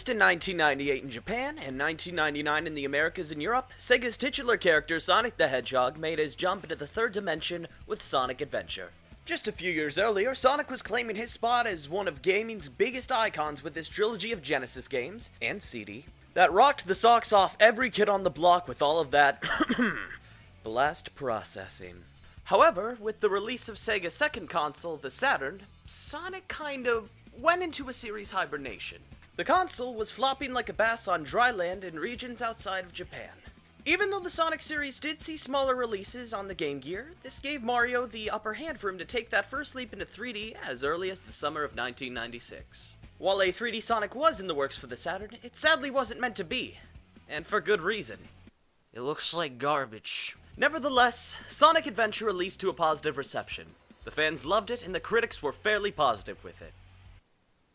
Released in 1998 in Japan and 1999 in the Americas and Europe, Sega's titular character Sonic the Hedgehog made his jump into the third dimension with Sonic Adventure. Just a few years earlier, Sonic was claiming his spot as one of gaming's biggest icons with his trilogy of Genesis games, and CD, that rocked the socks off every kid on the block with all of that blast processing. However, with the release of Sega's second console, the Saturn, Sonic kind of went into a series hibernation. The console was flopping like a bass on dry land in regions outside of Japan. Even though the Sonic series did see smaller releases on the Game Gear, this gave Mario the upper hand for him to take that first leap into 3D as early as the summer of 1996. While a 3D Sonic was in the works for the Saturn, it sadly wasn't meant to be. And for good reason. It looks like garbage. Nevertheless, Sonic Adventure released to a positive reception. The fans loved it and the critics were fairly positive with it.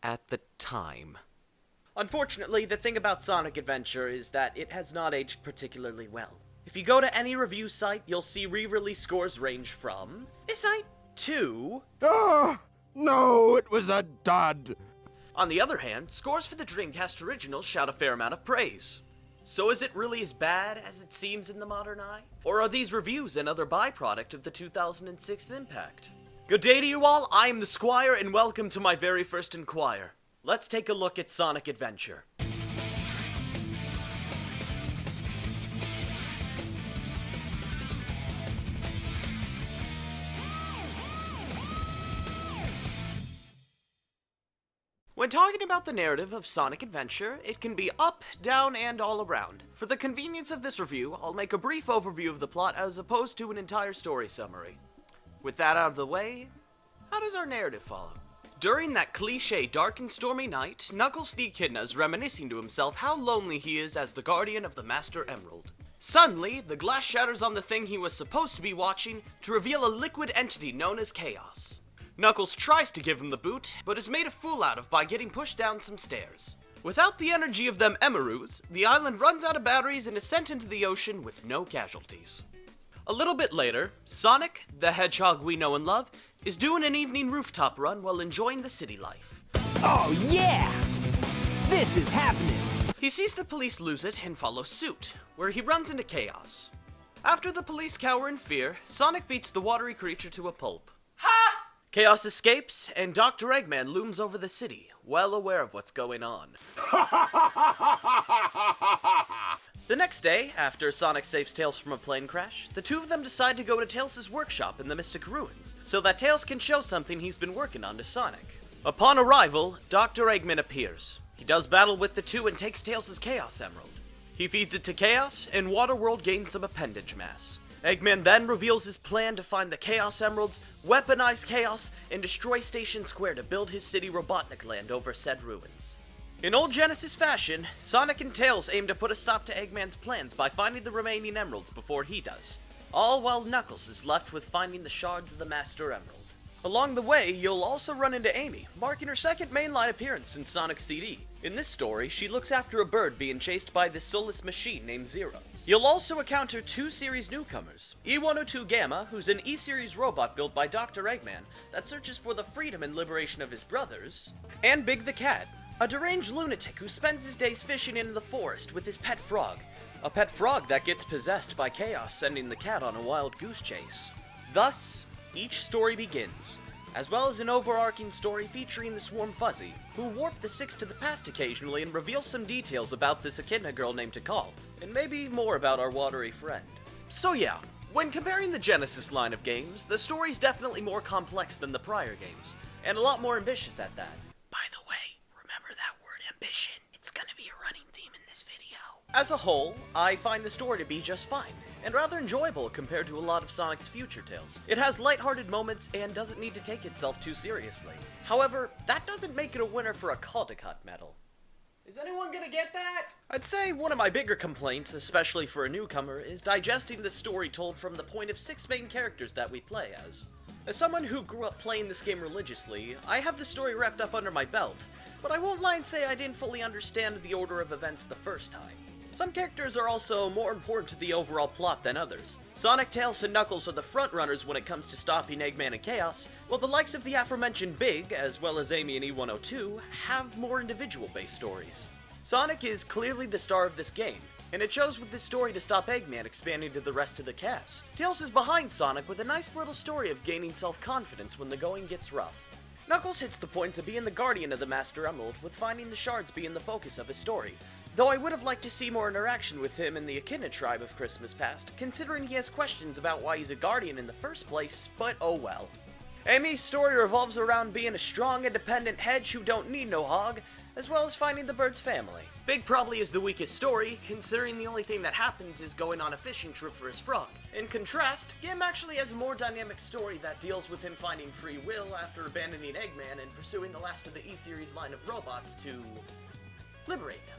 At the time. Unfortunately, the thing about Sonic Adventure is that it has not aged particularly well. If you go to any review site, you'll see re-release scores range from this site to No, it was a dud. On the other hand, scores for the Dreamcast original shout a fair amount of praise. So is it really as bad as it seems in the modern eye? Or are these reviews another byproduct of the 2006 impact? Good day to you all, I am the Squire and welcome to my very first Inquire. Let's take a look at Sonic Adventure. When talking about the narrative of Sonic Adventure, it can be up, down, and all around. For the convenience of this review, I'll make a brief overview of the plot as opposed to an entire story summary. With that out of the way, how does our narrative follow? During that cliché dark and stormy night, Knuckles the Echidna is reminiscing to himself how lonely he is as the guardian of the Master Emerald. Suddenly, the glass shatters on the thing he was supposed to be watching to reveal a liquid entity known as Chaos. Knuckles tries to give him the boot, but is made a fool out of by getting pushed down some stairs. Without the energy of them Emeroos, the island runs out of batteries and is sent into the ocean with no casualties. A little bit later, Sonic, the hedgehog we know and love, is doing an evening rooftop run while enjoying the city life. Oh yeah! This is happening! He sees the police lose it and follows suit, where he runs into Chaos. After the police cower in fear, Sonic beats the watery creature to a pulp. Ha! Chaos escapes, and Dr. Eggman looms over the city, well aware of what's going on. The next day, after Sonic saves Tails from a plane crash, the two of them decide to go to Tails' workshop in the Mystic Ruins, so that Tails can show something he's been working on to Sonic. Upon arrival, Dr. Eggman appears. He does battle with the two and takes Tails' Chaos Emerald. He feeds it to Chaos, and Waterworld gains some appendage mass. Eggman then reveals his plan to find the Chaos Emeralds, weaponize Chaos, and destroy Station Square to build his city Robotnik Land over said ruins. In old Genesis fashion, Sonic and Tails aim to put a stop to Eggman's plans by finding the remaining emeralds before he does, all while Knuckles is left with finding the shards of the Master Emerald. Along the way, you'll also run into Amy, marking her second mainline appearance in Sonic's CD. In this story, she looks after a bird being chased by this soulless machine named Zero. You'll also encounter two series newcomers, E102 Gamma, who's an E-series robot built by Dr. Eggman that searches for the freedom and liberation of his brothers, and Big the Cat, a deranged lunatic who spends his days fishing in the forest with his pet frog, a pet frog that gets possessed by Chaos, sending the cat on a wild goose chase. Thus, each story begins, as well as an overarching story featuring the Swarm Fuzzy, who warp the Six to the past occasionally and reveal some details about this Echidna girl named Tikal, and maybe more about our watery friend. So yeah, when comparing the Genesis line of games, the story's definitely more complex than the prior games, and a lot more ambitious at that. By the way, remember that word ambition, it's gonna be a running theme in this video. As a whole, I find the story to be just fine, and rather enjoyable compared to a lot of Sonic's future tales. It has lighthearted moments and doesn't need to take itself too seriously. However, that doesn't make it a winner for a Caldecott medal. Is anyone gonna get that? I'd say one of my bigger complaints, especially for a newcomer, is digesting the story told from the point of 6 main characters that we play as. As someone who grew up playing this game religiously, I have the story wrapped up under my belt, but I won't lie and say I didn't fully understand the order of events the first time. Some characters are also more important to the overall plot than others. Sonic, Tails, and Knuckles are the frontrunners when it comes to stopping Eggman and Chaos, while the likes of the aforementioned Big, as well as Amy and E102, have more individual-based stories. Sonic is clearly the star of this game, and it shows with this story to stop Eggman expanding to the rest of the cast. Tails is behind Sonic with a nice little story of gaining self-confidence when the going gets rough. Knuckles hits the points of being the guardian of the Master Emerald, with finding the shards being the focus of his story. Though I would have liked to see more interaction with him and the Echidna tribe of Christmas past, considering he has questions about why he's a guardian in the first place, but oh well. Amy's story revolves around being a strong, independent hedge who don't need no hog, as well as finding the bird's family. Big probably is the weakest story, considering the only thing that happens is going on a fishing trip for his frog. In contrast, Gim actually has a more dynamic story that deals with him finding free will after abandoning Eggman and pursuing the last of the E-Series line of robots to liberate them.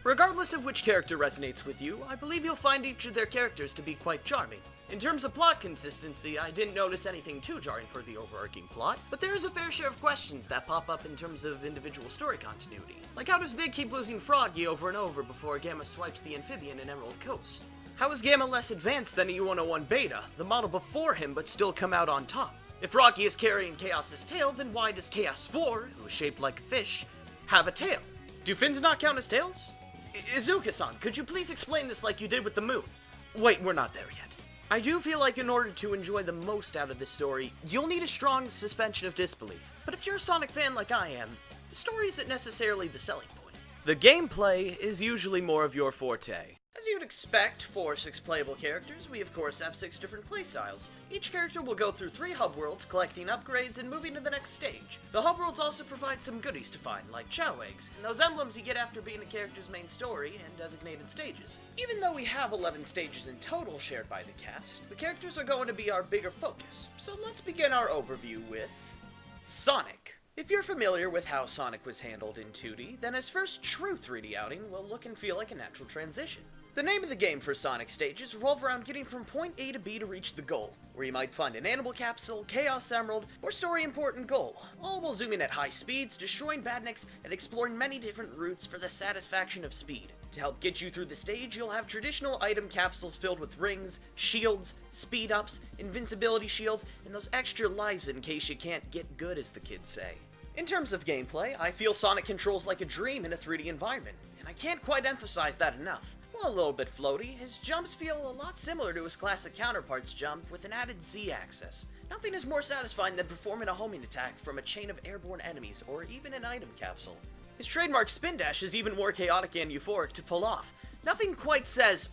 Regardless of which character resonates with you, I believe you'll find each of their characters to be quite charming. In terms of plot consistency, I didn't notice anything too jarring for the overarching plot, but there is a fair share of questions that pop up in terms of individual story continuity. Like how does Big keep losing Froggy over and over before Gamma swipes the amphibian in Emerald Coast? How is Gamma less advanced than E101 Beta, the model before him but still come out on top? If Rocky is carrying Chaos's tail, then why does Chaos 4, who is shaped like a fish, have a tail? Do fins not count as tails? Izuka-san, could you please explain this like you did with the moon? Wait, we're not there yet. I do feel like in order to enjoy the most out of this story, you'll need a strong suspension of disbelief. But if you're a Sonic fan like I am, the story isn't necessarily the selling point. The gameplay is usually more of your forte. As you'd expect for 6 playable characters, we of course have 6 different playstyles. Each character will go through 3 hub worlds, collecting upgrades and moving to the next stage. The hub worlds also provide some goodies to find, like Chow Eggs, and those emblems you get after being a character's main story and designated stages. Even though we have 11 stages in total shared by the cast, the characters are going to be our bigger focus. So let's begin our overview with Sonic. If you're familiar with how Sonic was handled in 2D, then his first true 3D outing will look and feel like a natural transition. The name of the game for Sonic stages revolve around getting from point A to B to reach the goal, where you might find an animal capsule, Chaos Emerald, or story important goal, all while zooming at high speeds, destroying badniks, and exploring many different routes for the satisfaction of speed. To help get you through the stage, you'll have traditional item capsules filled with rings, shields, speed-ups, invincibility shields, and those extra lives in case you can't get good, as the kids say. In terms of gameplay, I feel Sonic controls like a dream in a 3D environment, and I can't quite emphasize that enough. While a little bit floaty, his jumps feel a lot similar to his classic counterpart's jump with an added Z-axis. Nothing is more satisfying than performing a homing attack from a chain of airborne enemies or even an item capsule. His trademark spin dash is even more chaotic and euphoric to pull off. Nothing quite says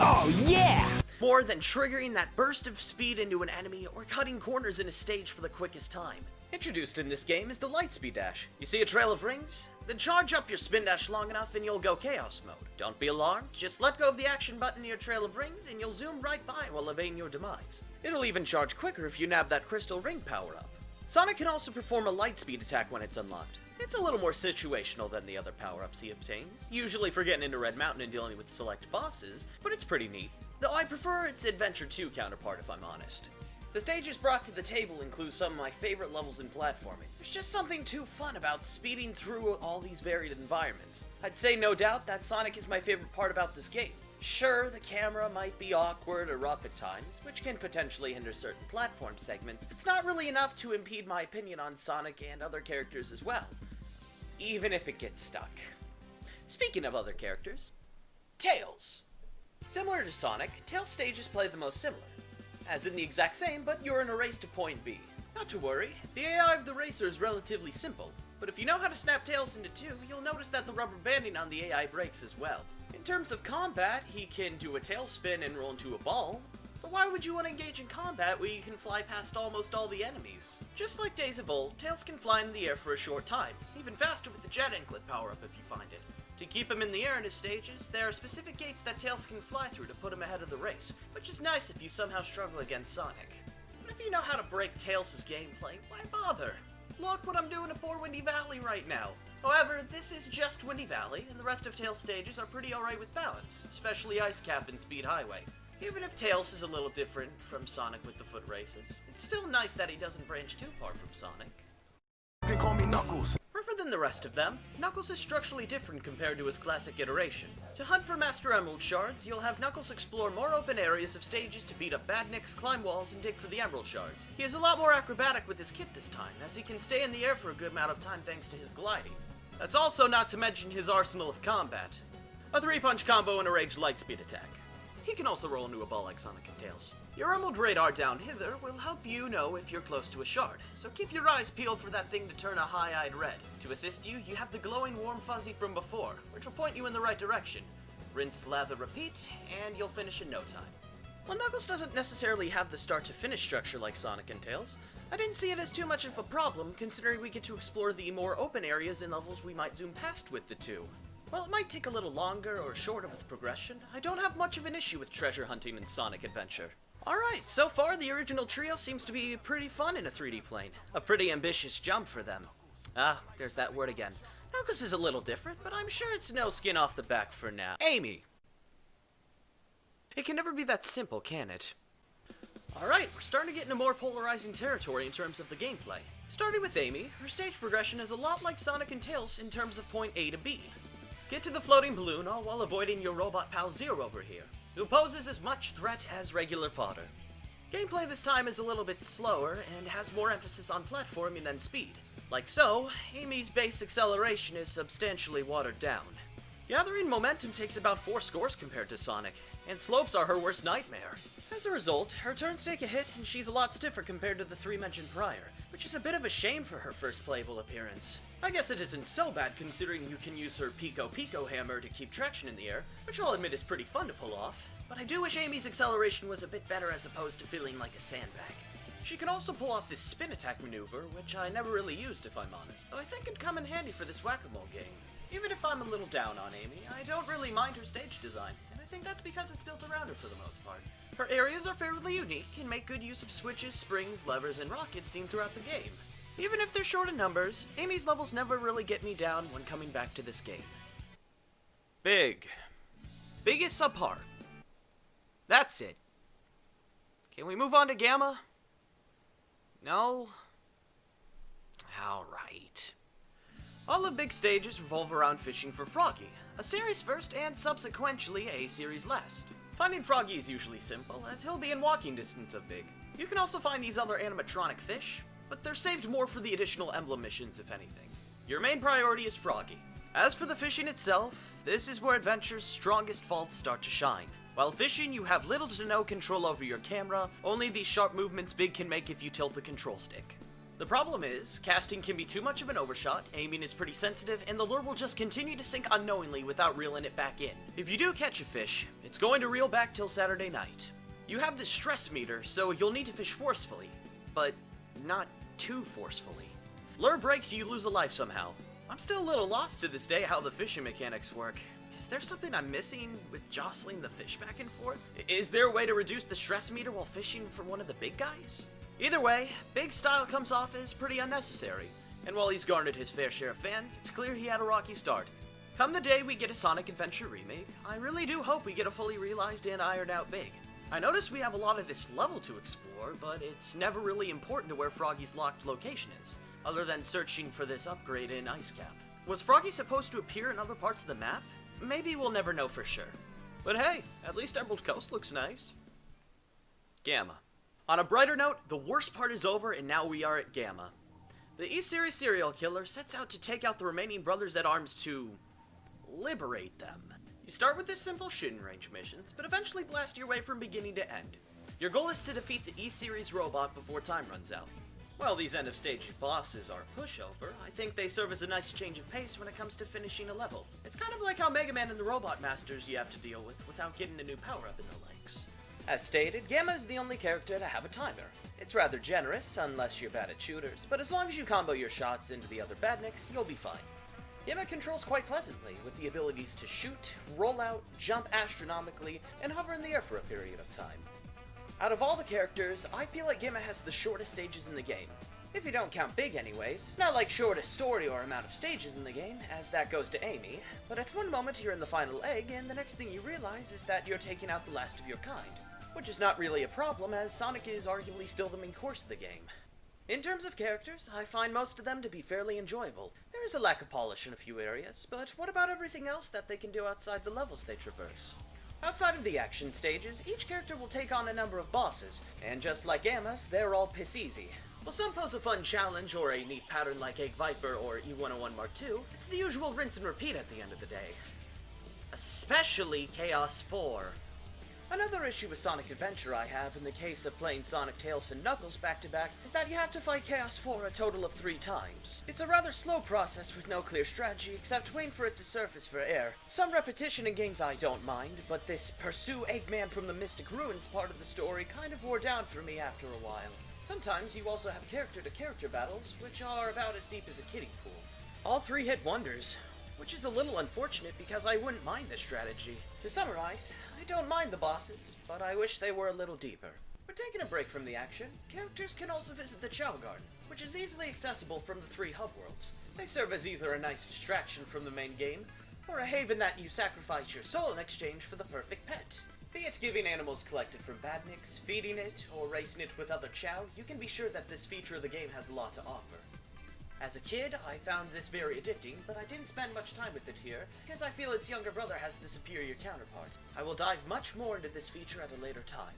Oh yeah! more than triggering that burst of speed into an enemy or cutting corners in a stage for the quickest time. Introduced in this game is the Lightspeed Dash. You see a trail of rings? Then charge up your spin dash long enough and you'll go Chaos mode. Don't be alarmed, just let go of the action button near trail of rings and you'll zoom right by while evading your demise. It'll even charge quicker if you nab that crystal ring power up. Sonic can also perform a Lightspeed attack when it's unlocked. It's a little more situational than the other power-ups he obtains, usually for getting into Red Mountain and dealing with select bosses, but it's pretty neat. Though I prefer its Adventure 2 counterpart if I'm honest. The stages brought to the table include some of my favorite levels in platforming. There's just something too fun about speeding through all these varied environments. I'd say no doubt that Sonic is my favorite part about this game. Sure, the camera might be awkward or rough at times, which can potentially hinder certain platform segments. It's not really enough to impede my opinion on Sonic and other characters as well, even if it gets stuck. Speaking of other characters, Tails. Similar to Sonic, Tails stages play the most similar. As in the exact same, but you're in a race to point B. Not to worry, the AI of the racer is relatively simple, but if you know how to snap Tails into 2, you'll notice that the rubber banding on the AI breaks as well. In terms of combat, he can do a tail spin and roll into a ball, but why would you want to engage in combat where you can fly past almost all the enemies? Just like Days of Old, Tails can fly in the air for a short time, even faster with the Jet Anklet power-up if you find it. To keep him in the air in his stages, there are specific gates that Tails can fly through to put him ahead of the race, which is nice if you somehow struggle against Sonic. But if you know how to break Tails' gameplay, why bother? Look what I'm doing to poor Windy Valley right now. However, this is just Windy Valley, and the rest of Tails' stages are pretty alright with balance, especially Ice Cap and Speed Highway. Even if Tails is a little different from Sonic with the foot races, it's still nice that he doesn't branch too far from Sonic. They call me Knuckles. Rougher than the rest of them, Knuckles is structurally different compared to his classic iteration. To hunt for Master Emerald shards, you'll have Knuckles explore more open areas of stages to beat up badniks, climb walls, and dig for the Emerald shards. He is a lot more acrobatic with his kit this time, as he can stay in the air for a good amount of time thanks to his gliding. That's also not to mention his arsenal of combat. A 3-punch combo and a rage lightspeed attack. He can also roll into a ball like Sonic and Tails. Your emerald radar down hither will help you know if you're close to a shard, so keep your eyes peeled for that thing to turn a high-eyed red. To assist you, you have the glowing warm fuzzy from before, which will point you in the right direction. Rinse, lather, repeat, and you'll finish in no time. While Knuckles doesn't necessarily have the start-to-finish structure like Sonic and Tails, I didn't see it as too much of a problem, considering we get to explore the more open areas and levels we might zoom past with the two. While it might take a little longer or shorter with progression, I don't have much of an issue with treasure hunting in Sonic Adventure. Alright, so far the original trio seems to be pretty fun in a 3D plane. A pretty ambitious jump for them. Ah, there's that word again. Knuckles is a little different, but I'm sure it's no skin off the back for now. Amy! It can never be that simple, can it? Alright, we're starting to get into more polarizing territory in terms of the gameplay. Starting with Amy, her stage progression is a lot like Sonic and Tails in terms of point A to B. Get to the floating balloon, all while avoiding your robot pal Zero over here, who poses as much threat as regular fodder. Gameplay this time is a little bit slower, and has more emphasis on platforming than speed. Like so, Amy's base acceleration is substantially watered down. Gathering momentum takes about 4 scores compared to Sonic, and slopes are her worst nightmare. As a result, her turns take a hit, and she's a lot stiffer compared to the 3 mentioned prior, which is a bit of a shame for her first playable appearance. I guess it isn't so bad considering you can use her Pico hammer to keep traction in the air, which I'll admit is pretty fun to pull off, but I do wish Amy's acceleration was a bit better as opposed to feeling like a sandbag. She can also pull off this spin attack maneuver, which I never really used if I'm honest, though I think it'd come in handy for this whack-a-mole game. Even if I'm a little down on Amy, I don't really mind her stage design, and I think that's because it's built around her for the most part. Her areas are fairly unique and make good use of switches, springs, levers, and rockets seen throughout the game. Even if they're short in numbers, Amy's levels never really get me down when coming back to this game. Big. Big is subpar. That's it. Can we move on to Gamma? No? Alright. All the big stages revolve around fishing for Froggy, a series first and subsequently a series last. Finding Froggy is usually simple, as he'll be in walking distance of Big. You can also find these other animatronic fish, but they're saved more for the additional emblem missions if anything. Your main priority is Froggy. As for the fishing itself, this is where Adventure's strongest faults start to shine. While fishing, you have little to no control over your camera, only the sharp movements Big can make if you tilt the control stick. The problem is, casting can be too much of an overshot, aiming is pretty sensitive, and the lure will just continue to sink unknowingly without reeling it back in. If you do catch a fish, it's going to reel back till Saturday night. You have this stress meter, so you'll need to fish forcefully, but not too forcefully. Lure breaks, you lose a life somehow. I'm still a little lost to this day how the fishing mechanics work. Is there something I'm missing with jostling the fish back and forth? Is there a way to reduce the stress meter while fishing for one of the big guys? Either way, Big's style comes off as pretty unnecessary, and while he's garnered his fair share of fans, it's clear he had a rocky start. Come the day we get a Sonic Adventure remake, I really do hope we get a fully realized and ironed out Big. I notice we have a lot of this level to explore, but it's never really important to where Froggy's locked location is, other than searching for this upgrade in Ice Cap. Was Froggy supposed to appear in other parts of the map? Maybe we'll never know for sure. But hey, at least Emerald Coast looks nice. Gamma. On a brighter note, the worst part is over and now we are at Gamma. The E-Series serial killer sets out to take out the remaining Brothers-at-Arms to liberate them. You start with this simple shooting range missions, but eventually blast your way from beginning to end. Your goal is to defeat the E-Series robot before time runs out. While these end-of-stage bosses are a pushover, I think they serve as a nice change of pace when it comes to finishing a level. It's kind of like how Mega Man and the Robot Masters you have to deal with without getting a new power-up in the legs. As stated, Gamma is the only character to have a timer. It's rather generous, unless you're bad at shooters, but as long as you combo your shots into the other badniks, you'll be fine. Gamma controls quite pleasantly, with the abilities to shoot, roll out, jump astronomically, and hover in the air for a period of time. Out of all the characters, I feel like Gamma has the shortest stages in the game. If you don't count Big anyways. Not like shortest story or amount of stages in the game, as that goes to Amy, but at one moment you're in the final egg, and the next thing you realize is that you're taking out the last of your kind. Which is not really a problem, as Sonic is arguably still the main course of the game. In terms of characters, I find most of them to be fairly enjoyable. There is a lack of polish in a few areas, but what about everything else that they can do outside the levels they traverse? Outside of the action stages, each character will take on a number of bosses, and just like Gamma's, they're all piss easy. While some pose a fun challenge or a neat pattern like Egg Viper or E101 Mark II, it's the usual rinse and repeat at the end of the day. Especially Chaos 4. Another issue with Sonic Adventure I have in the case of playing Sonic, Tails, and Knuckles back-to-back is that you have to fight Chaos 4 a total of 3 times. It's a rather slow process with no clear strategy except waiting for it to surface for air. Some repetition in games I don't mind, but this pursue Eggman from the Mystic Ruins part of the story kind of wore down for me after a while. Sometimes you also have character-to-character battles, which are about as deep as a kiddie pool. All 3 hit wonders, which is a little unfortunate because I wouldn't mind this strategy. To summarize, I don't mind the bosses, but I wish they were a little deeper. We're taking a break from the action. Characters can also visit the Chow Garden, which is easily accessible from the 3 hub worlds. They serve as either a nice distraction from the main game, or a haven that you sacrifice your soul in exchange for the perfect pet. Be it giving animals collected from badniks, feeding it, or racing it with other Chow, you can be sure that this feature of the game has a lot to offer. As a kid, I found this very addicting, but I didn't spend much time with it here, because I feel its younger brother has the superior counterpart. I will dive much more into this feature at a later time.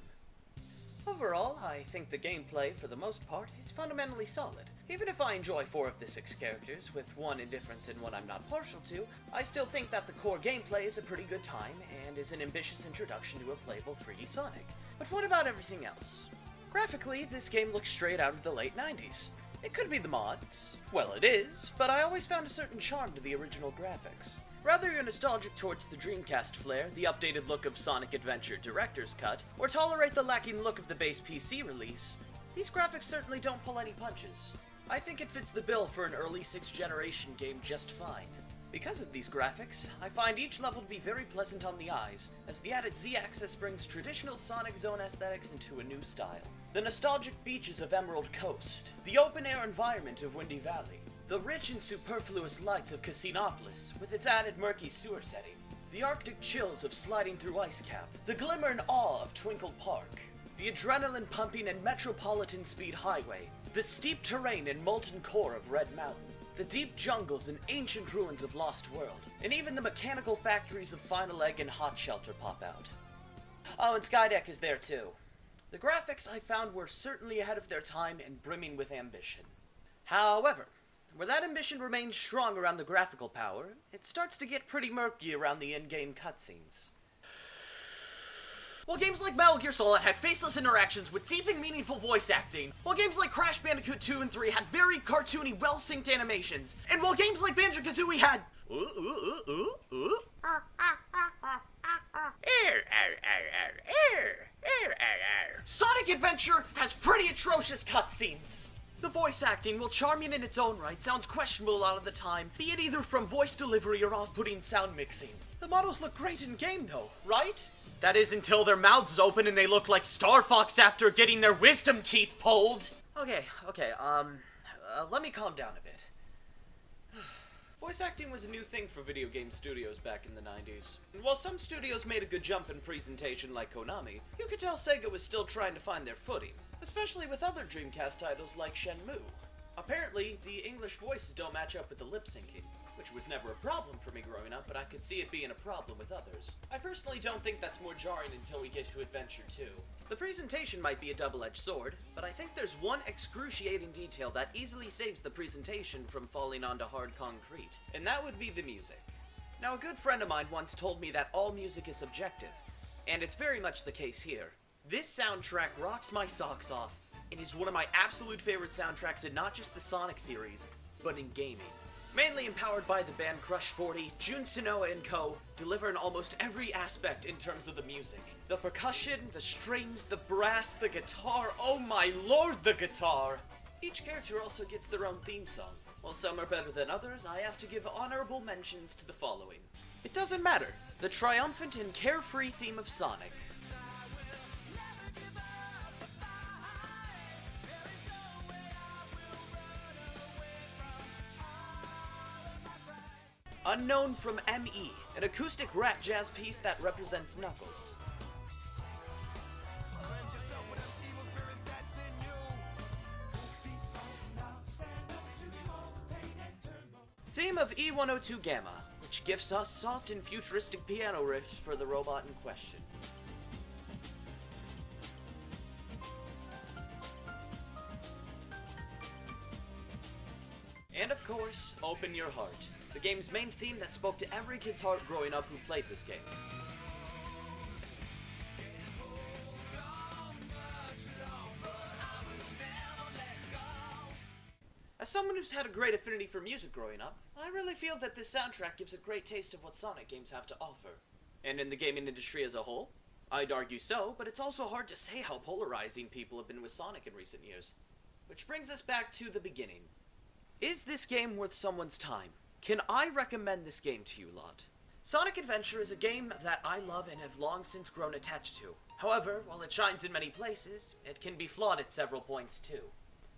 Overall, I think the gameplay, for the most part, is fundamentally solid. Even if I enjoy 4 of the 6 characters, with one indifference and one I'm not partial to, I still think that the core gameplay is a pretty good time, and is an ambitious introduction to a playable 3D Sonic. But what about everything else? Graphically, this game looks straight out of the late 90s. It could be the mods. Well, it is, but I always found a certain charm to the original graphics. Whether you're nostalgic towards the Dreamcast flair, the updated look of Sonic Adventure Director's Cut, or tolerate the lacking look of the base PC release, these graphics certainly don't pull any punches. I think it fits the bill for an early 6th generation game just fine. Because of these graphics, I find each level to be very pleasant on the eyes, as the added Z-axis brings traditional Sonic Zone aesthetics into a new style. The nostalgic beaches of Emerald Coast, the open-air environment of Windy Valley, the rich and superfluous lights of Casinopolis with its added murky sewer setting, the arctic chills of sliding through Ice Cap, the glimmer and awe of Twinkle Park, the adrenaline-pumping and metropolitan speed highway, the steep terrain and molten core of Red Mountain, the deep jungles and ancient ruins of Lost World, and even the mechanical factories of Final Egg and Hot Shelter pop out. Oh, and Skydeck is there too. The graphics I found were certainly ahead of their time and brimming with ambition. However, where that ambition remains strong around the graphical power, it starts to get pretty murky around the in-game cutscenes. While games like Metal Gear Solid had faceless interactions with deep and meaningful voice acting, while games like Crash Bandicoot 2 and 3 had very cartoony, well-synced animations, and while games like Banjo-Kazooie had Sonic Adventure has pretty atrocious cutscenes. The voice acting, while charming in its own right, sounds questionable a lot of the time, be it either from voice delivery or off-putting sound mixing. The models look great in-game though, right? That is until their mouths open and they look like Star Fox after getting their wisdom teeth pulled. Okay, let me calm down a bit. Voice acting was a new thing for video game studios back in the 90s. And while some studios made a good jump in presentation like Konami, you could tell Sega was still trying to find their footing, especially with other Dreamcast titles like Shenmue. Apparently, the English voices don't match up with the lip syncing, which was never a problem for me growing up, but I could see it being a problem with others. I personally don't think that's more jarring until we get to Adventure 2. The presentation might be a double-edged sword, but I think there's one excruciating detail that easily saves the presentation from falling onto hard concrete, and that would be the music. Now, a good friend of mine once told me that all music is subjective, and it's very much the case here. This soundtrack rocks my socks off, and is one of my absolute favorite soundtracks in not just the Sonic series, but in gaming. Mainly empowered by the band Crush 40, Jun Senoa and co. deliver in almost every aspect in terms of the music. The percussion, the strings, the brass, the guitar, oh my lord, the guitar! Each character also gets their own theme song. While some are better than others, I have to give honorable mentions to the following. It doesn't matter, the triumphant and carefree theme of Sonic. Unknown from M.E., an acoustic rap jazz piece that represents Knuckles. Theme of E102 Gamma, which gifts us soft and futuristic piano riffs for the robot in question. And of course, open your heart. The game's main theme that spoke to every kid's heart growing up who played this game. As someone who's had a great affinity for music growing up, I really feel that this soundtrack gives a great taste of what Sonic games have to offer. And in the gaming industry as a whole, I'd argue so, but it's also hard to say how polarizing people have been with Sonic in recent years. Which brings us back to the beginning. Is this game worth someone's time? Can I recommend this game to you lot? Sonic Adventure is a game that I love and have long since grown attached to. However, while it shines in many places, it can be flawed at several points too.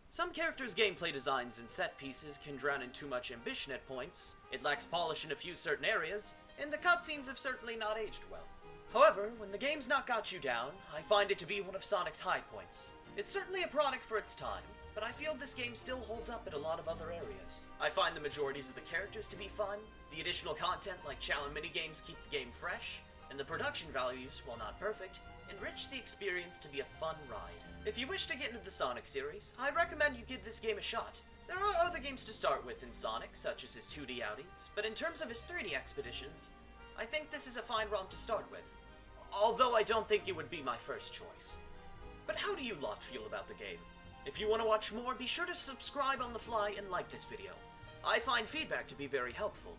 Some characters' gameplay designs and set pieces can drown in too much ambition at points, it lacks polish in a few certain areas, and the cutscenes have certainly not aged well. However, when the game's not got you down, I find it to be one of Sonic's high points. It's certainly a product for its time, but I feel this game still holds up in a lot of other areas. I find the majorities of the characters to be fun, the additional content like challenge minigames keep the game fresh, and the production values, while not perfect, enrich the experience to be a fun ride. If you wish to get into the Sonic series, I'd recommend you give this game a shot. There are other games to start with in Sonic, such as his 2D outings, but in terms of his 3D expeditions, I think this is a fine ROM to start with. Although I don't think it would be my first choice. But how do you lot feel about the game? If you want to watch more, be sure to subscribe on the fly and like this video. I find feedback to be very helpful.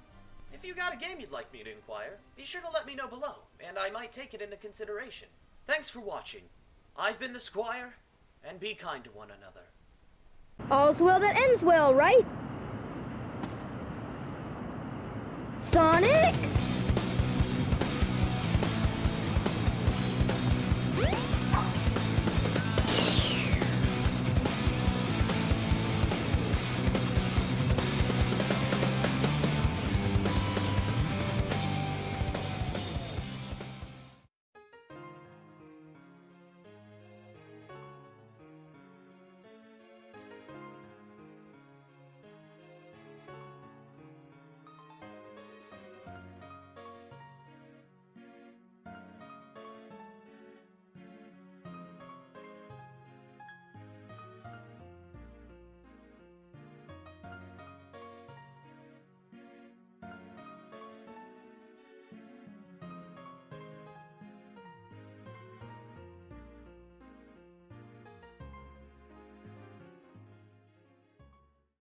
If you got a game you'd like me to inquire, be sure to let me know below, and I might take it into consideration. Thanks for watching. I've been the Squire, and be kind to one another. All's well that ends well, right? Sonic?